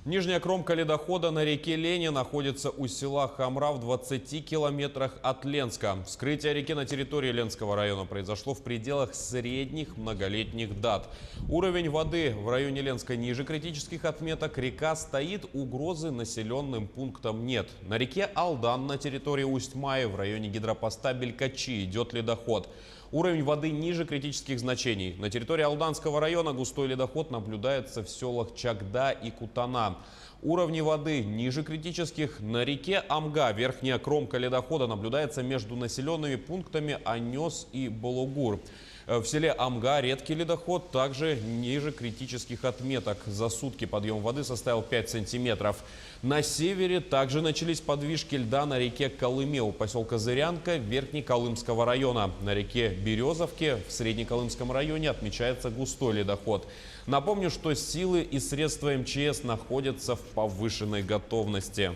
Нижняя кромка ледохода на реке Лени находится у села Хамра в 20 километрах от Ленска. Вскрытие реки на территории Ленского района произошло в пределах средних многолетних дат. Уровень воды в районе Ленска ниже критических отметок. Река стоит, угрозы населенным пунктам нет. На реке Алдан на территории Усть-Маи в районе гидропоста Белькачи идет ледоход. Уровень воды ниже критических значений. На территории Алданского района густой ледоход наблюдается в селах Чагда и Кутана. Уровни воды ниже критических. На реке Амга верхняя кромка ледохода наблюдается между населенными пунктами Анес и Балугур. В селе Амга редкий ледоход также ниже критических отметок. За сутки подъем воды составил 5 сантиметров. На севере также начались подвижки льда на реке Колыме у поселка Зырянка Верхнеколымского района. На реке Березовке в Среднеколымском районе отмечается густой ледоход. Напомню, что силы и средства МЧС находятся в повышенной готовности.